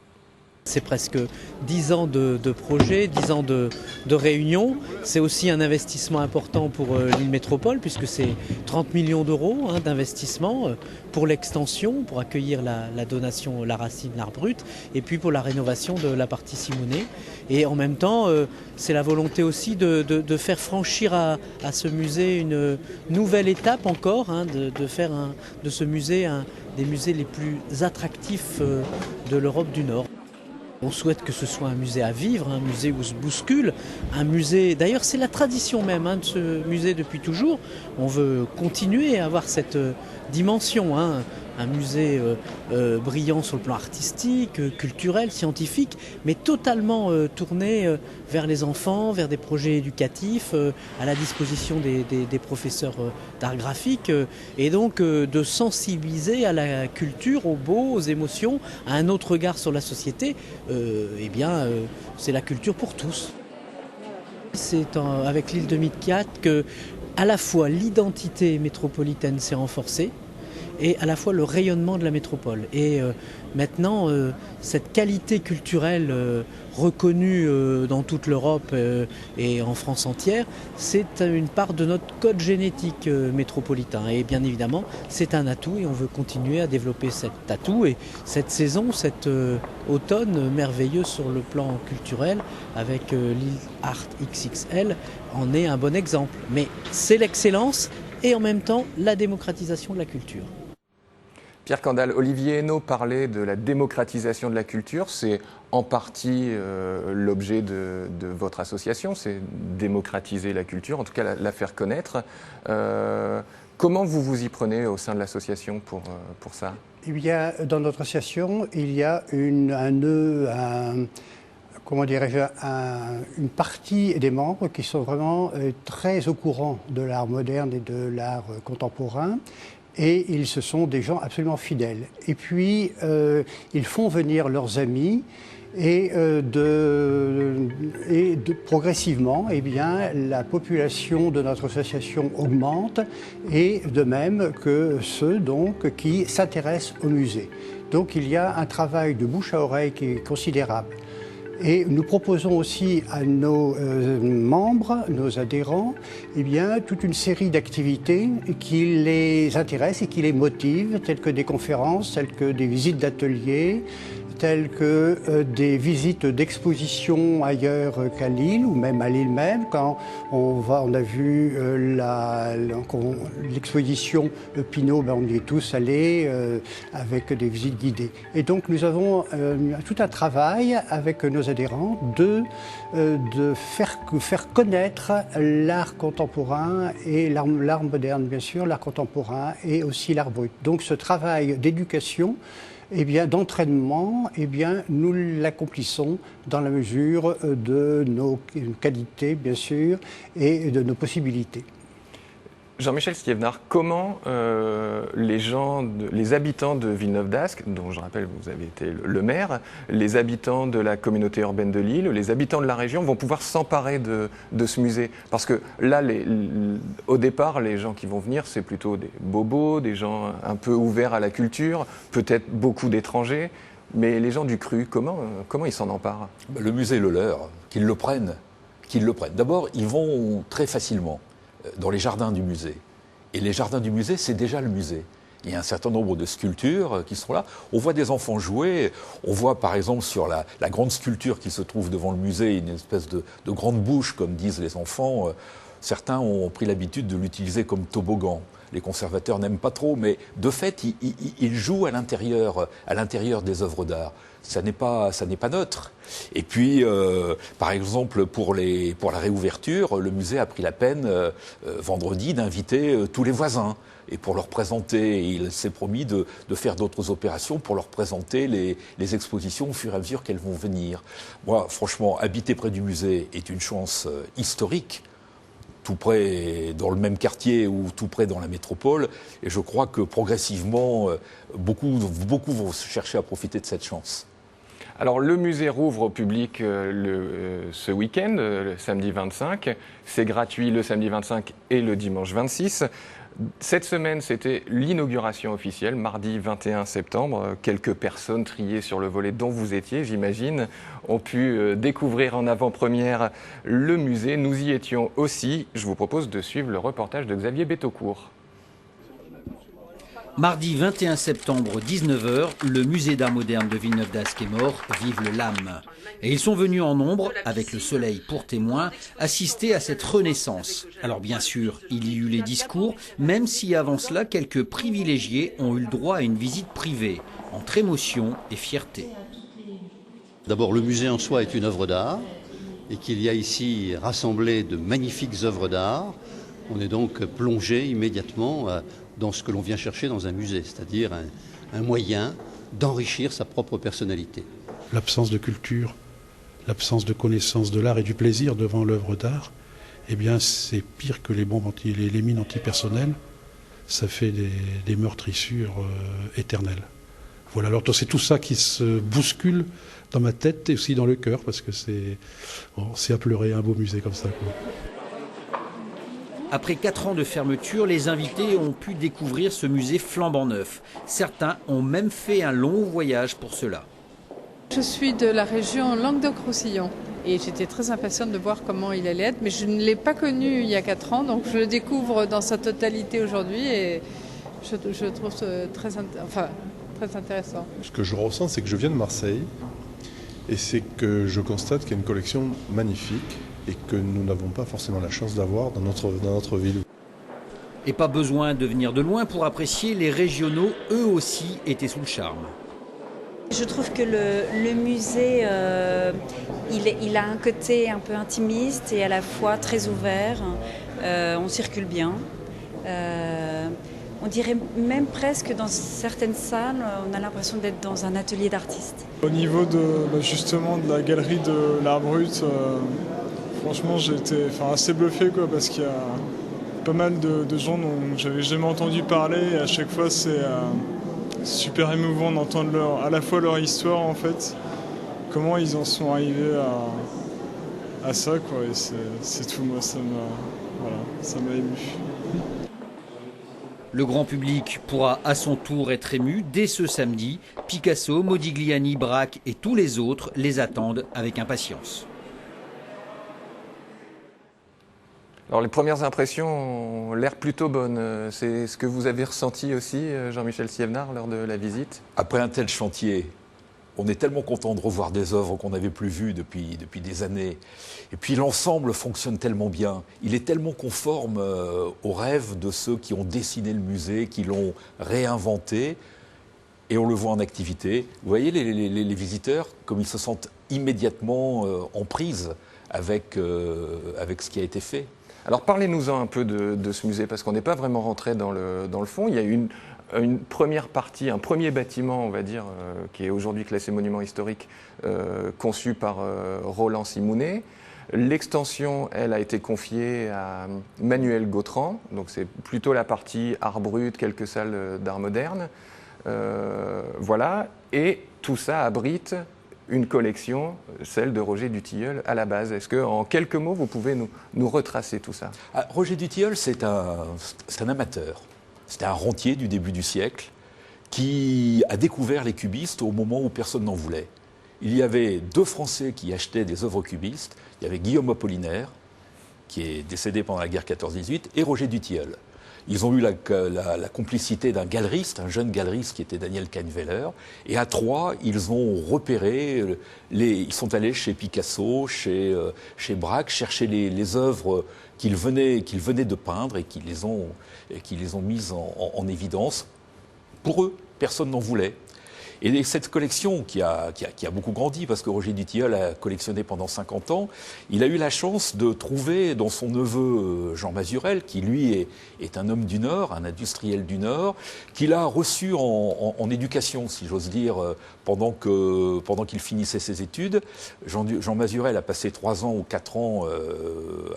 C'est presque 10 ans de projet, 10 ans de réunion. C'est aussi un investissement important pour l'île métropole, puisque c'est 30 millions d'euros d'investissement pour l'extension, pour accueillir la donation La Racine, l'art brut, et puis pour la rénovation de la partie Simonet. Et en même temps, c'est la volonté aussi de faire franchir à ce musée une nouvelle étape encore, de faire de ce musée un des musées les plus attractifs de l'Europe du Nord. On souhaite que ce soit un musée à vivre, un musée où se bouscule, un musée... D'ailleurs, c'est la tradition même de ce musée depuis toujours. On veut continuer à avoir cette dimension, un musée brillant sur le plan artistique, culturel, scientifique, mais totalement tourné vers les enfants, vers des projets éducatifs, à la disposition des professeurs d'art graphique, et donc de sensibiliser à la culture, aux beaux, aux émotions, à un autre regard sur la société. C'est la culture pour tous. C'est avec l'île de Midcat que à la fois l'identité métropolitaine s'est renforcée, et à la fois le rayonnement de la métropole. Et maintenant, cette qualité culturelle reconnue dans toute l'Europe et en France entière, c'est une part de notre code génétique métropolitain. Et bien évidemment, c'est un atout et on veut continuer à développer cet atout. Et cette saison, cet automne merveilleux sur le plan culturel, avec l'île Art XXL, en est un bon exemple. Mais c'est l'excellence et en même temps la démocratisation de la culture. Pierre Kandal, Olivier Hainaut parlait de la démocratisation de la culture. C'est en partie l'objet de votre association, c'est démocratiser la culture, en tout cas la faire connaître. Comment vous y prenez au sein de l'association pour ça? Eh bien, dans notre association, il y a une partie des membres qui sont vraiment très au courant de l'art moderne et de l'art contemporain. Et ce sont des gens absolument fidèles. Et puis, ils font venir leurs amis et progressivement, eh bien, la population de notre association augmente, et de même que ceux donc, qui s'intéressent au musée. Donc il y a un travail de bouche à oreille qui est considérable. Et nous proposons aussi à nos membres, nos adhérents, eh bien, toute une série d'activités qui les intéressent et qui les motivent, telles que des conférences, telles que des visites d'ateliers, telles que des visites d'exposition ailleurs qu'à Lille, ou même à Lille même. Quand on a vu l'exposition Pinault, on y est tous allés avec des visites guidées. Et donc nous avons tout un travail avec nos adhérents de faire connaître l'art contemporain et l'art moderne, bien sûr, l'art contemporain et aussi l'art brut. Donc ce travail d'éducation, eh bien, d'entraînement, eh bien, nous l'accomplissons dans la mesure de nos qualités, bien sûr, et de nos possibilités. Jean-Michel Stiévenard, comment les habitants de Villeneuve-d'Ascq, dont je rappelle que vous avez été le maire, les habitants de la communauté urbaine de Lille, les habitants de la région vont pouvoir s'emparer de ce musée? Parce que là, au départ, les gens qui vont venir, c'est plutôt des bobos, des gens un peu ouverts à la culture, peut-être beaucoup d'étrangers. Mais les gens du cru, comment ils s'en emparent? Le musée est le leur, qu'ils le prennent. D'abord, ils vont très facilement dans les jardins du musée. Et les jardins du musée, c'est déjà le musée. Il y a un certain nombre de sculptures qui sont là. On voit des enfants jouer. On voit par exemple sur la grande sculpture qui se trouve devant le musée, une espèce de grande bouche, comme disent les enfants. Certains ont pris l'habitude de l'utiliser comme toboggan. Les conservateurs n'aiment pas trop, mais de fait, ils jouent à l'intérieur des œuvres d'art. Ça n'est pas neutre. Et puis, par exemple, pour la réouverture, le musée a pris la peine, vendredi, d'inviter tous les voisins. Et pour leur présenter, il s'est promis de faire d'autres opérations pour leur présenter les expositions au fur et à mesure qu'elles vont venir. Moi, franchement, habiter près du musée est une chance historique, tout près dans le même quartier ou tout près dans la métropole. Et je crois que progressivement, beaucoup vont chercher à profiter de cette chance. Alors le musée rouvre au public ce week-end, le samedi 25. C'est gratuit le samedi 25 et le dimanche 26. Cette semaine, c'était l'inauguration officielle, mardi 21 septembre. Quelques personnes triées sur le volet dont vous étiez, j'imagine, ont pu découvrir en avant-première le musée. Nous y étions aussi. Je vous propose de suivre le reportage de Xavier Betaucourt. Mardi 21 septembre, 19h, le musée d'art moderne de Villeneuve-d'Ascq est mort, vive le LAM. Et ils sont venus en nombre, avec le soleil pour témoin, assister à cette renaissance. Alors bien sûr, il y eut les discours, même si avant cela, quelques privilégiés ont eu le droit à une visite privée, entre émotion et fierté. D'abord, le musée en soi est une œuvre d'art, et qu'il y a ici rassemblé de magnifiques œuvres d'art. On est donc plongé immédiatement dans ce que l'on vient chercher dans un musée, c'est-à-dire un moyen d'enrichir sa propre personnalité. L'absence de culture, l'absence de connaissance de l'art et du plaisir devant l'œuvre d'art, eh bien c'est pire que les mines antipersonnelles, ça fait des meurtrissures éternelles. Voilà, alors c'est tout ça qui se bouscule dans ma tête et aussi dans le cœur, parce que c'est à pleurer un beau musée comme ça, quoi. Après 4 ans de fermeture, les invités ont pu découvrir ce musée flambant neuf. Certains ont même fait un long voyage pour cela. Je suis de la région Languedoc-Roussillon et j'étais très impatiente de voir comment il allait être, mais je ne l'ai pas connu il y a 4 ans, donc je le découvre dans sa totalité aujourd'hui et je trouve très intéressant. Ce que je ressens, c'est que je viens de Marseille et c'est que je constate qu'il y a une collection magnifique et que nous n'avons pas forcément la chance d'avoir dans notre ville. Et pas besoin de venir de loin pour apprécier, les régionaux, eux aussi, étaient sous le charme. Je trouve que le musée, il a un côté un peu intimiste et à la fois très ouvert. On circule bien. On dirait même presque dans certaines salles, on a l'impression d'être dans un atelier d'artiste. Au niveau justement de la galerie de l'art brut, franchement j'ai été assez bluffé parce qu'il y a pas mal de gens dont j'avais jamais entendu parler et à chaque fois c'est super émouvant d'entendre à la fois leur histoire en fait, comment ils en sont arrivés à ça quoi, et c'est tout, moi ça m'a ému. Le grand public pourra à son tour être ému dès ce samedi. Picasso, Modigliani, Braque et tous les autres les attendent avec impatience. Alors les premières impressions ont l'air plutôt bonnes. C'est ce que vous avez ressenti aussi, Jean-Michel Siévenard, lors de la visite? Après un tel chantier, on est tellement content de revoir des œuvres qu'on n'avait plus vues depuis des années. Et puis l'ensemble fonctionne tellement bien. Il est tellement conforme aux rêves de ceux qui ont dessiné le musée, qui l'ont réinventé. Et on le voit en activité. Vous voyez les visiteurs, comme ils se sentent immédiatement en prise avec ce qui a été fait. Alors parlez-nous-en un peu de ce musée, parce qu'on n'est pas vraiment rentré dans le fond. Il y a une première partie, un premier bâtiment, on va dire, qui est aujourd'hui classé monument historique, conçu par Roland Simounet. L'extension, elle, a été confiée à Manuel Gautran, donc c'est plutôt la partie art brut, quelques salles d'art moderne. Voilà, et tout ça abrite une collection, celle de Roger Dutilleul à la base. Est-ce qu'en quelques mots, vous pouvez nous retracer tout ça? Roger Dutilleul, c'est un amateur. C'était un rentier du début du siècle qui a découvert les cubistes au moment où personne n'en voulait. Il y avait deux Français qui achetaient des œuvres cubistes. Il y avait Guillaume Apollinaire, qui est décédé pendant la guerre 14-18, et Roger Dutilleul. Ils ont eu la complicité d'un galeriste, un jeune galeriste qui était Daniel Kahnweiler. Et à trois, ils ont repéré, ils sont allés chez Picasso, chez Braque, chercher les œuvres qu'ils venaient de peindre et qui les ont mises en évidence. Pour eux, personne n'en voulait. Et cette collection qui a beaucoup grandi, parce que Roger Dutilleul a collectionné pendant 50 ans, il a eu la chance de trouver dans son neveu Jean Mazurel, qui lui est un homme du Nord, un industriel du Nord, qu'il a reçu en éducation, si j'ose dire, pendant qu'il finissait ses études. Jean Mazurel a passé 3 ans ou 4 ans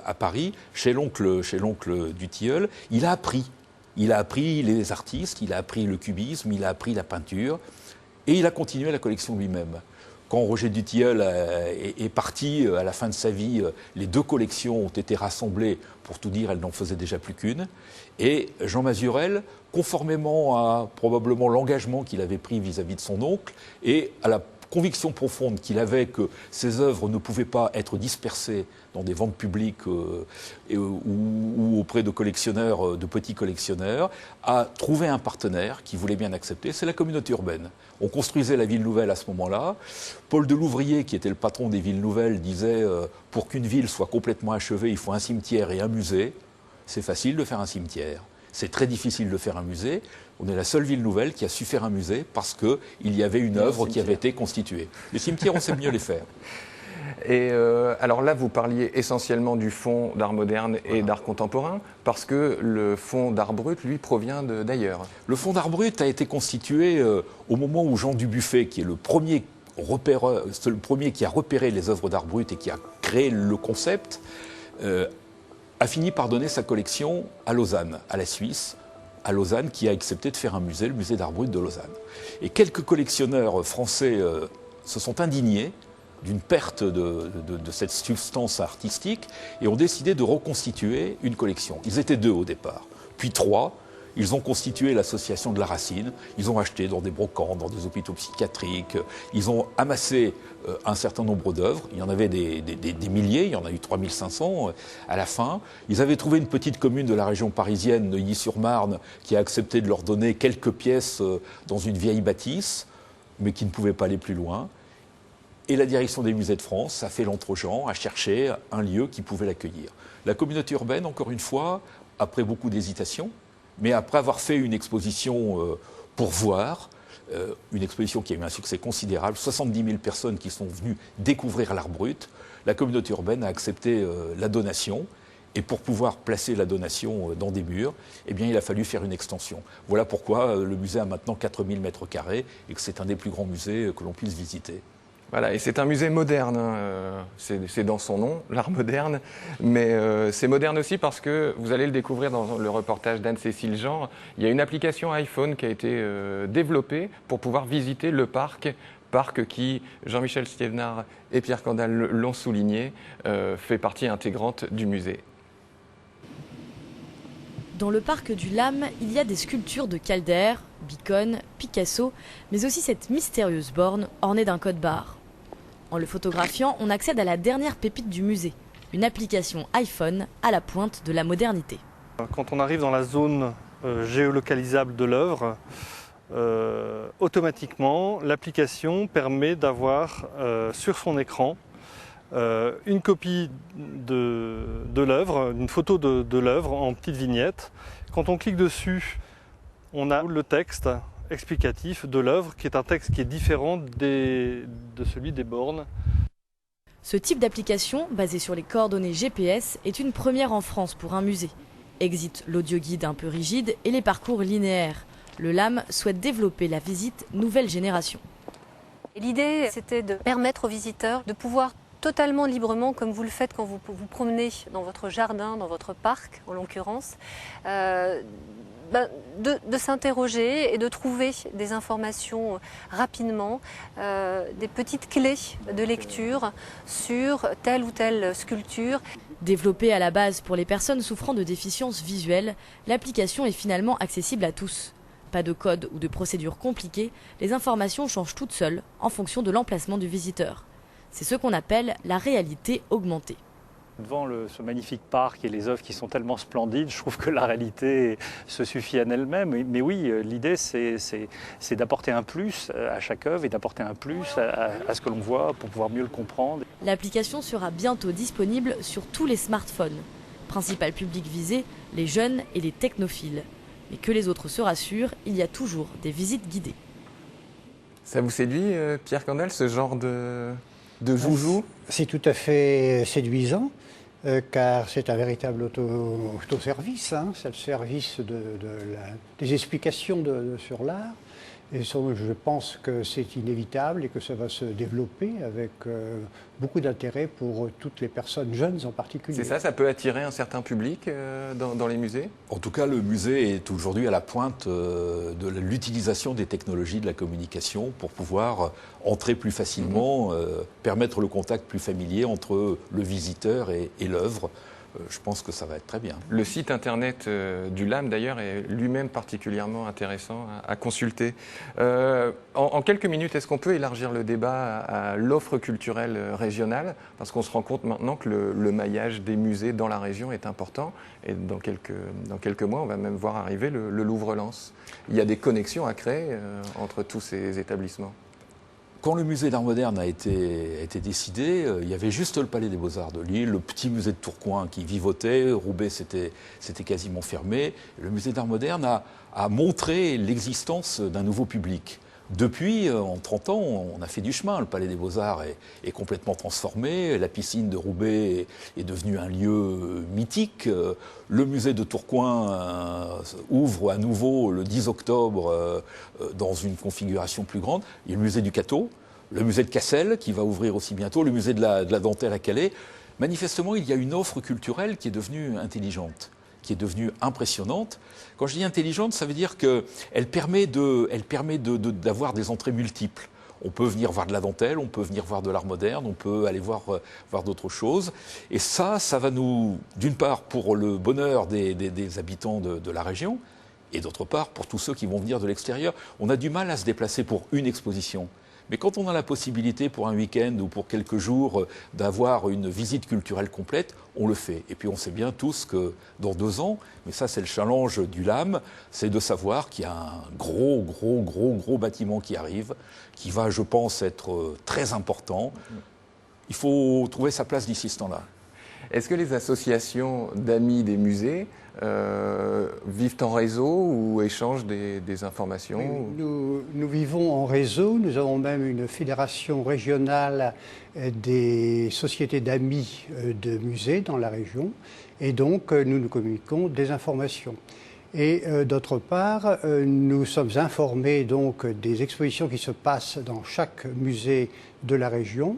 à Paris, chez l'oncle Dutilleul. Il a appris les artistes, il a appris le cubisme, il a appris la peinture. Et il a continué la collection lui-même. Quand Roger Dutilleul est parti à la fin de sa vie, les deux collections ont été rassemblées. Pour tout dire, elles n'en faisaient déjà plus qu'une. Et Jean Mazurel, conformément à probablement l'engagement qu'il avait pris vis-à-vis de son oncle et à la conviction profonde qu'il avait que ses œuvres ne pouvaient pas être dispersées dans des ventes publiques ou auprès de collectionneurs, de petits collectionneurs, a trouvé un partenaire qui voulait bien accepter, c'est la communauté urbaine. On construisait la ville nouvelle à ce moment-là. Paul Delouvrier, qui était le patron des villes nouvelles, disait pour qu'une ville soit complètement achevée, il faut un cimetière et un musée. C'est facile de faire un cimetière. C'est très difficile de faire un musée. On est la seule ville nouvelle qui a su faire un musée parce qu'il y avait une œuvre qui avait été constituée. Les cimetières, on sait mieux les faire. Et alors là, vous parliez essentiellement du fonds d'art moderne et d'art contemporain, parce que le fonds d'art brut, lui, provient d'ailleurs. Le fonds d'art brut a été constitué au moment où Jean Dubuffet, qui est le premier qui a repéré les œuvres d'art brut et qui a créé le concept, a fini par donner sa collection à Lausanne, à la Suisse, à Lausanne, qui a accepté de faire un musée, le musée d'art brut de Lausanne. Et quelques collectionneurs français se sont indignés d'une perte de cette substance artistique et ont décidé de reconstituer une collection. Ils étaient 2 au départ, puis 3. Ils ont constitué l'association de la Racine, ils ont acheté dans des brocantes, dans des hôpitaux psychiatriques, ils ont amassé un certain nombre d'œuvres, il y en avait des milliers, il y en a eu 3500 à la fin. Ils avaient trouvé une petite commune de la région parisienne, Neuilly-sur-Marne, qui a accepté de leur donner quelques pièces dans une vieille bâtisse, mais qui ne pouvait pas aller plus loin. Et la direction des musées de France a fait l'entregent, a cherché un lieu qui pouvait l'accueillir. La communauté urbaine, encore une fois, après beaucoup d'hésitation, mais après avoir fait une exposition pour voir, une exposition qui a eu un succès considérable, 70 000 personnes qui sont venues découvrir l'art brut, la communauté urbaine a accepté la donation. Et pour pouvoir placer la donation dans des murs, eh bien, il a fallu faire une extension. Voilà pourquoi le musée a maintenant 4000 mètres carrés et que c'est un des plus grands musées que l'on puisse visiter. Voilà, et c'est un musée moderne, c'est dans son nom, l'art moderne, mais c'est moderne aussi parce que, vous allez le découvrir dans le reportage d'Anne-Cécile Jean, il y a une application iPhone qui a été développée pour pouvoir visiter le parc qui, Jean-Michel Stévenard et Pierre Kandal l'ont souligné, fait partie intégrante du musée. Dans le parc du Lam, il y a des sculptures de Calder, Bicone, Picasso, mais aussi cette mystérieuse borne ornée d'un code barre. En le photographiant, on accède à la dernière pépite du musée, une application iPhone à la pointe de la modernité. Quand on arrive dans la zone géolocalisable de l'œuvre, automatiquement, l'application permet d'avoir sur son écran une copie de l'œuvre, une photo de l'œuvre en petite vignette. Quand on clique dessus, on a le texte explicatif de l'œuvre, qui est un texte qui est différent de celui des bornes. Ce type d'application, basée sur les coordonnées GPS, est une première en France pour un musée. Exit l'audioguide un peu rigide et les parcours linéaires. Le LAM souhaite développer la visite nouvelle génération. L'idée, c'était de permettre aux visiteurs de pouvoir totalement librement, comme vous le faites quand vous vous promenez dans votre jardin, dans votre parc en l'occurrence, de s'interroger et de trouver des informations rapidement, des petites clés de lecture sur telle ou telle sculpture. Développée à la base pour les personnes souffrant de déficience visuelle, l'application est finalement accessible à tous. Pas de code ou de procédure compliquée, les informations changent toutes seules en fonction de l'emplacement du visiteur. C'est ce qu'on appelle la réalité augmentée. Devant ce magnifique parc et les œuvres qui sont tellement splendides, je trouve que la réalité se suffit à elle-même. Mais oui, l'idée, c'est d'apporter un plus à chaque œuvre et d'apporter un plus à ce que l'on voit pour pouvoir mieux le comprendre. L'application sera bientôt disponible sur tous les smartphones. Principal public visé, les jeunes et les technophiles. Mais que les autres se rassurent, il y a toujours des visites guidées. Ça vous séduit, Pierre Kandal, ce genre de joujou? C'est tout à fait séduisant, car c'est un véritable autoservice. C'est le service des explications sur l'art. Et je pense que c'est inévitable et que ça va se développer avec beaucoup d'intérêt pour toutes les personnes jeunes en particulier. C'est ça, ça peut attirer un certain public dans les musées? En tout cas, le musée est aujourd'hui à la pointe de l'utilisation des technologies de la communication pour pouvoir entrer plus facilement, permettre le contact plus familier entre le visiteur et l'œuvre. Je pense que ça va être très bien. Le site internet du LAM, d'ailleurs, est lui-même particulièrement intéressant à consulter. En quelques minutes, est-ce qu'on peut élargir le débat à l'offre culturelle régionale? Parce qu'on se rend compte maintenant que le maillage des musées dans la région est important. Et dans quelques mois, on va même voir arriver le Louvre-Lens. Il y a des connexions à créer entre tous ces établissements. Quand le musée d'art moderne a été décidé, il y avait juste le Palais des Beaux-Arts de Lille, le petit musée de Tourcoing qui vivotait, Roubaix c'était quasiment fermé. Le musée d'art moderne a montré l'existence d'un nouveau public. Depuis, en 30 ans, on a fait du chemin. Le Palais des Beaux-Arts est complètement transformé. La piscine de Roubaix est devenue un lieu mythique. Le musée de Tourcoing ouvre à nouveau le 10 octobre dans une configuration plus grande. Il y a le musée du Cateau, le musée de Cassel qui va ouvrir aussi bientôt, le musée de la dentelle à Calais. Manifestement, il y a une offre culturelle qui est devenue intelligente, qui est devenue impressionnante. Quand je dis intelligente, ça veut dire qu'elle permet d'avoir des entrées multiples. On peut venir voir de la dentelle, on peut venir voir de l'art moderne, on peut aller voir d'autres choses. Et ça va nous, d'une part, pour le bonheur des habitants de la région, et d'autre part, pour tous ceux qui vont venir de l'extérieur. On a du mal à se déplacer pour une exposition. Mais quand on a la possibilité pour un week-end ou pour quelques jours d'avoir une visite culturelle complète, on le fait. Et puis on sait bien tous que dans 2 ans, mais ça c'est le challenge du LAM, c'est de savoir qu'il y a un gros bâtiment qui arrive, qui va, je pense, être très important. Il faut trouver sa place d'ici ce temps-là. Est-ce que les associations d'amis des musées vivent en réseau ou échangent des informations? Nous vivons en réseau, nous avons même une fédération régionale des sociétés d'amis de musées dans la région, et donc nous communiquons des informations. Et d'autre part, nous sommes informés donc des expositions qui se passent dans chaque musée de la région.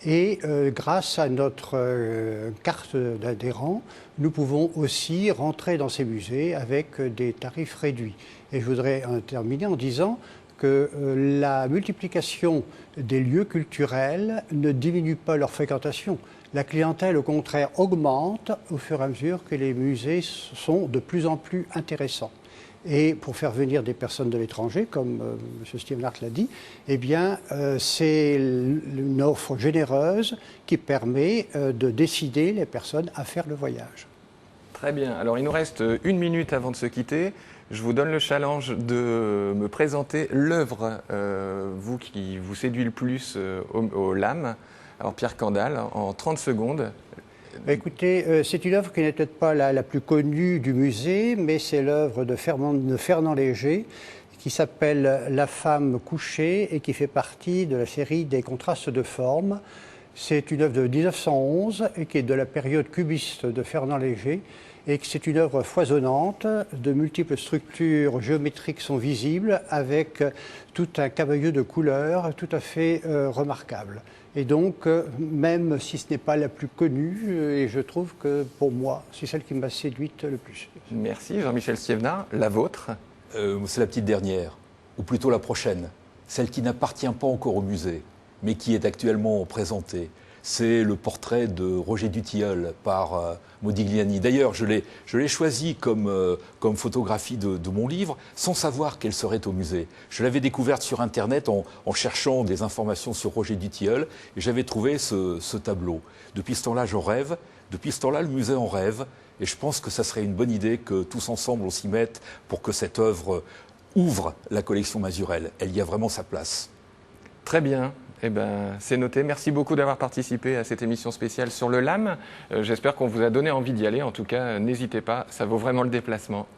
Et grâce à notre carte d'adhérent, nous pouvons aussi rentrer dans ces musées avec des tarifs réduits. Et je voudrais terminer en disant que la multiplication des lieux culturels ne diminue pas leur fréquentation. La clientèle, au contraire, augmente au fur et à mesure que les musées sont de plus en plus intéressants. Et pour faire venir des personnes de l'étranger, comme M. Stevenart l'a dit, eh bien, c'est une offre généreuse qui permet de décider les personnes à faire le voyage. Très bien. Alors, il nous reste 1 minute avant de se quitter. Je vous donne le challenge de me présenter l'œuvre, vous qui vous séduit le plus au LAM. Alors, Pierre Candal, en 30 secondes. Écoutez, c'est une œuvre qui n'est peut-être pas la plus connue du musée, mais c'est l'œuvre de Fernand Léger, qui s'appelle La femme couchée et qui fait partie de la série des contrastes de forme. C'est une œuvre de 1911 et qui est de la période cubiste de Fernand Léger, et c'est une œuvre foisonnante, de multiples structures géométriques sont visibles, avec tout un cavalier de couleurs tout à fait remarquable. Et donc, même si ce n'est pas la plus connue, et je trouve que pour moi, c'est celle qui m'a séduite le plus. Merci Jean-Michel Stevenart. La vôtre? C'est la petite dernière, ou plutôt la prochaine, celle qui n'appartient pas encore au musée, mais qui est actuellement présentée. C'est le portrait de Roger Dutilleul par Modigliani. D'ailleurs, je l'ai choisi comme photographie de mon livre, sans savoir qu'elle serait au musée. Je l'avais découverte sur Internet en cherchant des informations sur Roger Dutilleul, et j'avais trouvé ce tableau. Depuis ce temps-là, je rêve. Depuis ce temps-là, le musée en rêve. Et je pense que ça serait une bonne idée que tous ensemble, on s'y mette pour que cette œuvre ouvre la collection Mazurel. Elle y a vraiment sa place. Très bien. Eh ben, c'est noté. Merci beaucoup d'avoir participé à cette émission spéciale sur le LAM. J'espère qu'on vous a donné envie d'y aller. En tout cas, n'hésitez pas, ça vaut vraiment le déplacement.